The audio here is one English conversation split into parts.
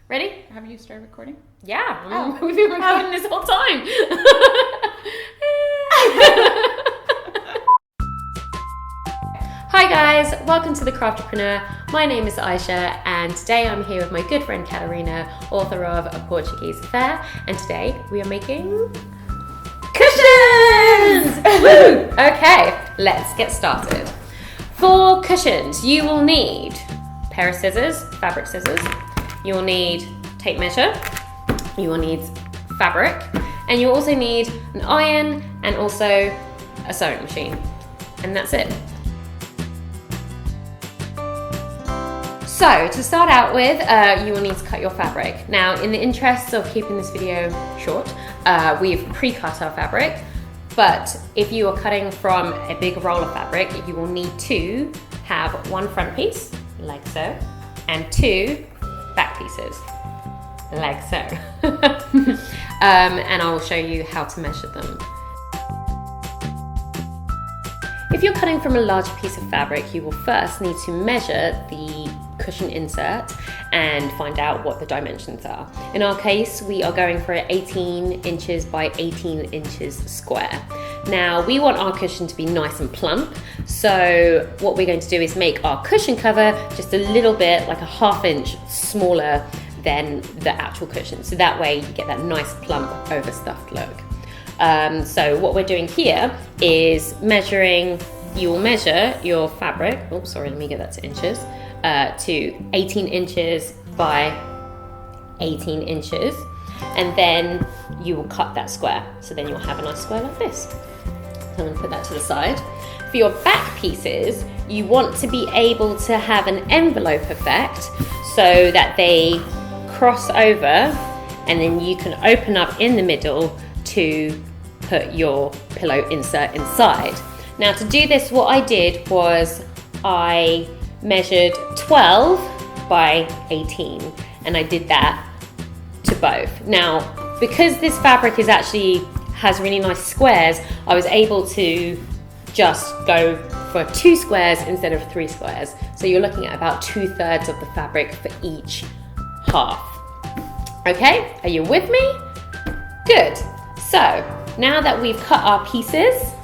Ready? Have you started recording? Yeah, we've been recording this whole time. Hi guys, welcome to the Crafterpreneur. My name is Aisha and today I'm here with my good friend Catarina, author of A Portuguese Affair, and today we are making cushions! Woo! Okay, let's get started. For cushions, you will need a pair of scissors, fabric scissors. You will need tape measure, you will need fabric, and you'll also need an iron and also a sewing machine. And that's it. So to start out with, you will need to cut your fabric. Now, in the interests of keeping this video short, we've pre-cut our fabric, but if you are cutting from a big roll of fabric, you will need to have one front piece, like so, and two back pieces, like so. And I will show you how to measure them. If you're cutting from a large piece of fabric, you will first need to measure the cushion insert and find out what the dimensions are. In our case, we are going for 18 inches by 18 inches square. Now, we want our cushion to be nice and plump, so what we're going to do is make our cushion cover just a little bit, like a ½ inch smaller than the actual cushion, so that way you get that nice plump overstuffed look. So what we're doing here is measuring, you will measure your fabric, oh sorry, let me get that to inches, to 18 inches by 18 inches, and then you will cut that square, so then you'll have a nice square like this. So I'm going to put that to the side. For your back pieces, you want to be able to have an envelope effect so that they cross over, and then you can open up in the middle to put your pillow insert inside. Now to do this, what I did was I measured 12 by 18, and I did that to both. Now, because this fabric has really nice squares, I was able to just go for 2 squares instead of 3 squares. So you're looking at about 2/3 of the fabric for each half. Okay, are you with me? Good. So now that we've cut our pieces,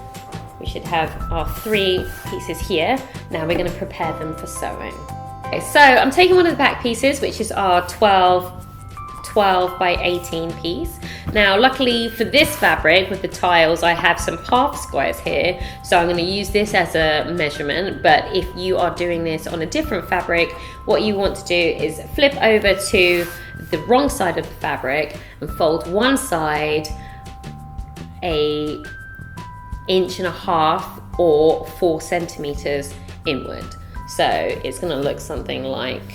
we should have our 3 pieces here. Now we're going to prepare them for sewing. Okay, so I'm taking one of the back pieces, which is our 12 by 18 piece. Now, luckily for this fabric with the tiles, I have some half squares here, so I'm going to use this as a measurement. But if you are doing this on a different fabric, what you want to do is flip over to the wrong side of the fabric and fold one side 1.5 inches or 4 centimeters inward. So it's going to look something like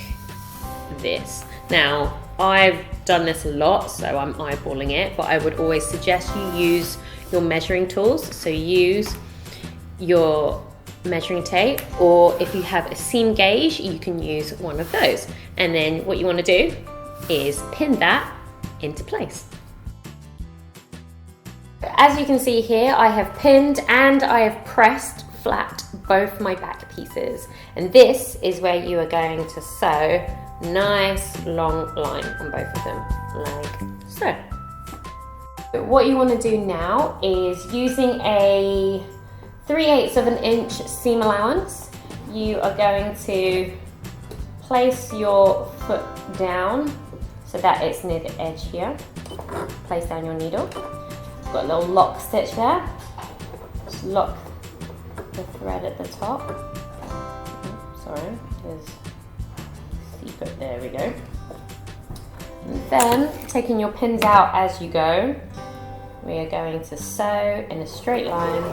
this. Now, I've done this a lot, so I'm eyeballing it, but I would always suggest you use your measuring tools. So use your measuring tape, or if you have a seam gauge, you can use one of those. And then what you want to do is pin that into place. As you can see here, I have pinned and I have pressed flat both my back pieces. And this is where you are going to sew nice long line on both of them, like so. What you want to do now is, using a 3/8 of an inch seam allowance, you are going to place your foot down so that it's near the edge here. Place down your needle. Got a little lock stitch there. Just lock the thread at the top. Sorry, there's secret. There we go. And then, taking your pins out as you go, we are going to sew in a straight line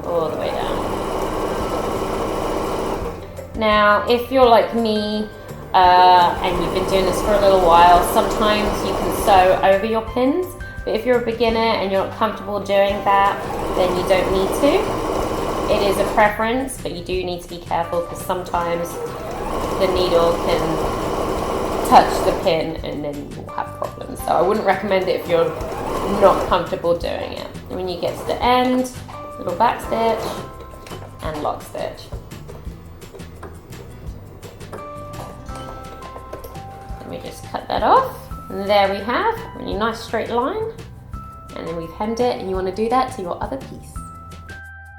all the way down. Now, if you're like me, and you've been doing this for a little while, sometimes you can sew over your pins, but if you're a beginner and you're not comfortable doing that, then you don't need to. It is a preference, but you do need to be careful because sometimes the needle can touch the pin and then you'll have problems. So I wouldn't recommend it if you're not comfortable doing it. And when you get to the end, little back stitch and lock stitch. we just cut that off. And there we have a really nice straight line. And then we've hemmed it, and you want to do that to your other piece.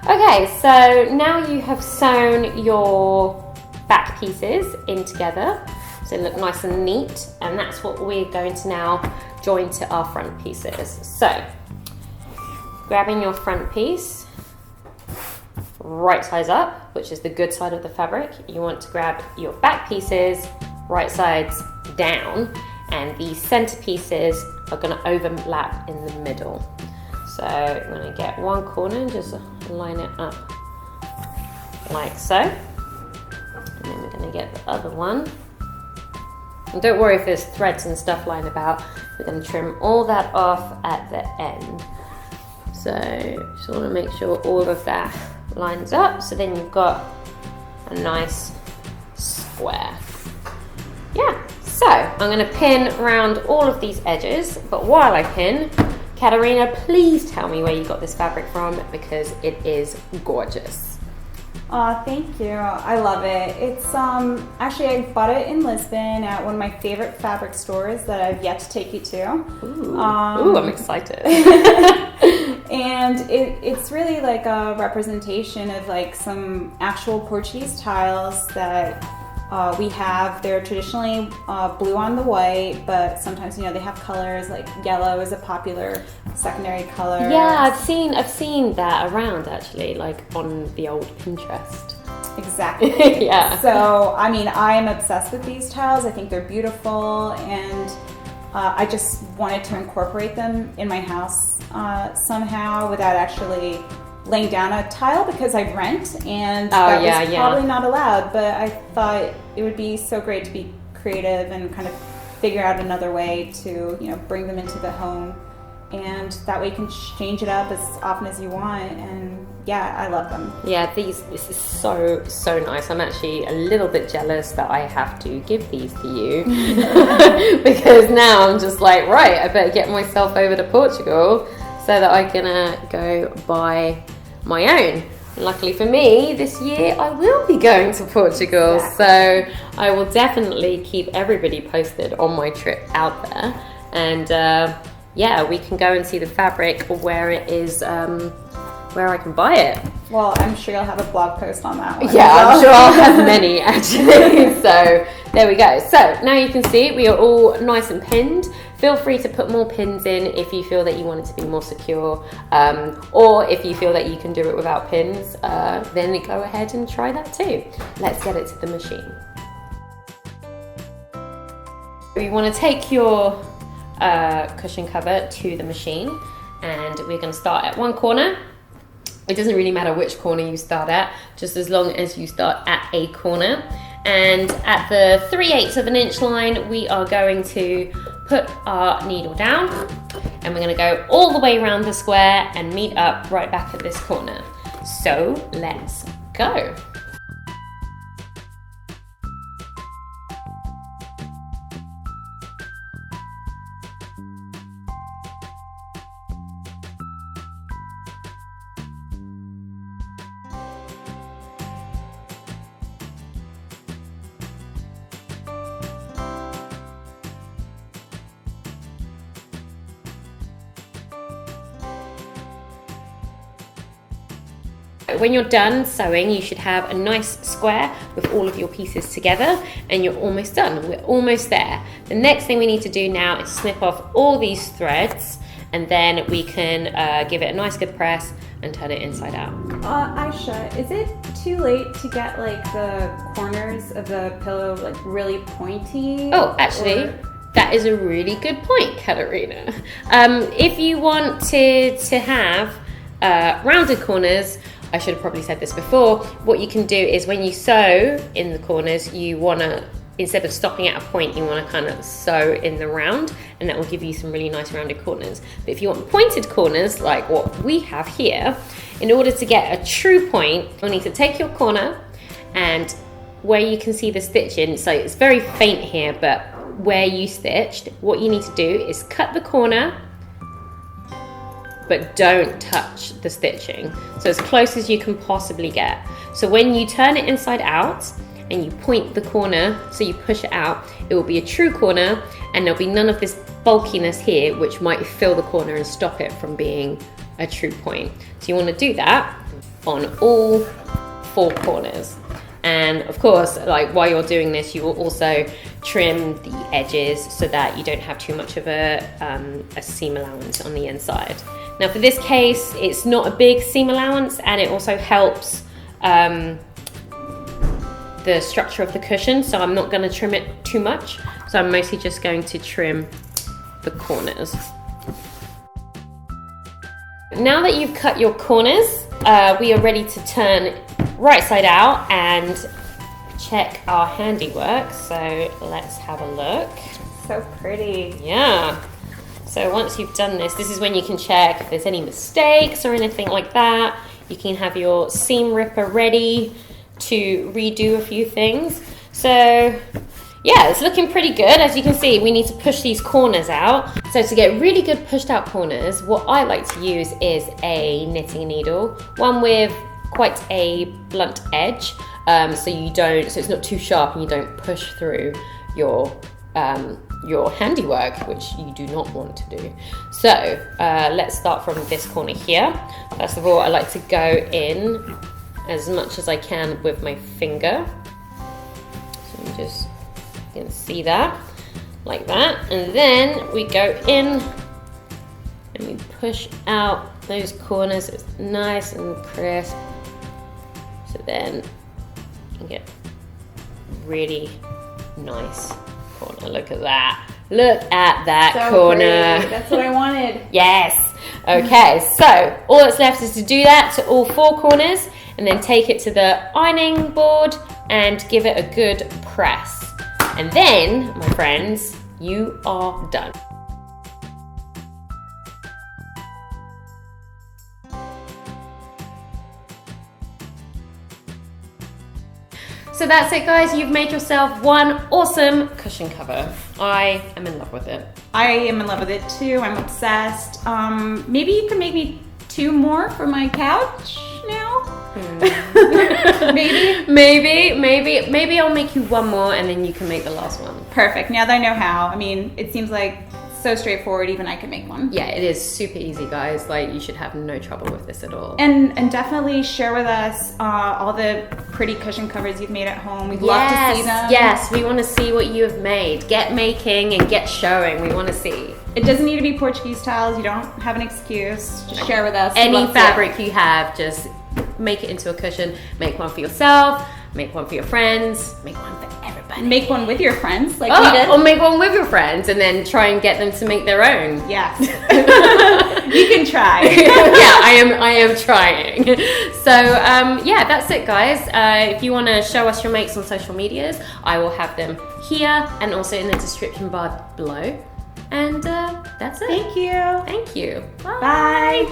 Okay, so now you have sewn your back pieces in together, so they look nice and neat, and that's what we're going to now join to our front pieces. So, grabbing your front piece, right sides up, which is the good side of the fabric. You want to grab your back pieces, right sides down, and the center pieces are going to overlap in the middle. So I'm going to get one corner and just line it up like so. And then we're going to get the other one. And don't worry if there's threads and stuff lying about. We're going to trim all that off at the end. So just want to make sure all of that lines up. So then you've got a nice square. Yeah, so I'm going to pin around all of these edges. But while I pin, Katarina, please tell me where you got this fabric from, because it is gorgeous. Thank you. I love it. It's actually, I bought it in Lisbon at one of my favorite fabric stores that I've yet to take you to. Ooh, I'm excited. And it's really like a representation of like some actual Portuguese tiles that we have. They're traditionally blue on the white, but sometimes, you know, they have colors, like yellow is a popular secondary color. Yeah, I've seen that around actually, like on the old Pinterest. Exactly. Yeah. So, I mean, I am obsessed with these tiles. I think they're beautiful, and I just wanted to incorporate them in my house somehow without actually laying down a tile, because I rent, and that was probably not allowed, but I thought it would be so great to be creative and kind of figure out another way to, you know, bring them into the home, and that way you can change it up as often as you want. And yeah, I love them. Yeah, this is so nice. I'm actually a little bit jealous that I have to give these to you because now I'm just like, right, I better get myself over to Portugal so that I can go buy my own. And luckily for me, this year I will be going to Portugal, so I will definitely keep everybody posted on my trip out there. And yeah, we can go and see the fabric where it is, where I can buy it. Well, I'm sure you'll have a blog post on that one. Yeah, I'm sure I'll have many actually. So there we go. So now you can see we are all nice and pinned. Feel free to put more pins in if you feel that you want it to be more secure, or if you feel that you can do it without pins, then go ahead and try that too. Let's get it to the machine. You want to take your cushion cover to the machine, and we're going to start at one corner. It doesn't really matter which corner you start at, just as long as you start at a corner. And at the 3/8 of an inch line, we are going to put our needle down, and we're going to go all the way around the square and meet up right back at this corner. So let's go. When you're done sewing, you should have a nice square with all of your pieces together, and you're almost done. We're almost there. The next thing we need to do now is snip off all these threads, and then we can give it a nice good press and turn it inside out. Aisha, is it too late to get like the corners of the pillow like really pointy? Oh, actually, that is a really good point, Katarina. If you wanted to have rounded corners, I should have probably said this before, what you can do is when you sew in the corners, you want to, instead of stopping at a point, you want to kind of sew in the round, and that will give you some really nice rounded corners. But if you want pointed corners, like what we have here, in order to get a true point, you'll need to take your corner, and where you can see the stitching, so it's very faint here, but where you stitched, what you need to do is cut the corner, but don't touch the stitching. So as close as you can possibly get. So when you turn it inside out and you point the corner, so you push it out, it will be a true corner, and there'll be none of this bulkiness here which might fill the corner and stop it from being a true point. So you want to do that on all 4 corners. And of course, like while you're doing this, you will also trim the edges so that you don't have too much of a seam allowance on the inside. Now for this case, it's not a big seam allowance, and it also helps the structure of the cushion, so I'm not going to trim it too much. So I'm mostly just going to trim the corners. Now that you've cut your corners, we are ready to turn right side out and check our handiwork. So let's have a look. So pretty. Yeah. So once you've done this, this is when you can check if there's any mistakes or anything like that. You can have your seam ripper ready to redo a few things. So yeah, it's looking pretty good. As you can see, we need to push these corners out. So to get really good pushed out corners, what I like to use is a knitting needle, one with quite a blunt edge, so it's not too sharp and you don't push through your handiwork, which you do not want to do. So let's start from this corner here. First of all, I like to go in as much as I can with my finger. So you can see that, like that. And then we go in and we push out those corners so it's nice and crisp. So then you get really nice corner. Look at that. Look at that so corner. Pretty. That's what I wanted. Yes. Okay, so all that's left is to do that to all 4 corners and then take it to the ironing board and give it a good press. And then, my friends, you are done. So that's it, guys. You've made yourself one awesome cushion cover. I am in love with it. I am in love with it too. I'm obsessed. Maybe you can make me 2 more for my couch now? Maybe I'll make you 1 more and then you can make the last one. Perfect. Now that I know how. I mean, it seems like so straightforward, even I can make one. Yeah, it is super easy, guys. Like, you should have no trouble with this at all. And definitely share with us all the pretty cushion covers you've made at home. We'd love to see them. Yes, we want to see what you have made. Get making and get showing. We want to see. It doesn't need to be Portuguese styles. You don't have an excuse. Just share with us. Any fabric you have, just make it into a cushion. Make one for yourself. Make one for your friends. Make one for everybody. Make one with your friends, like we did. Or make one with your friends and then try and get them to make their own. Yes. You can try. Yeah, I am trying. So yeah, that's it, guys. If you want to show us your makes on social medias, I will have them here and also in the description bar below. And that's it. Thank you. Thank you. Bye.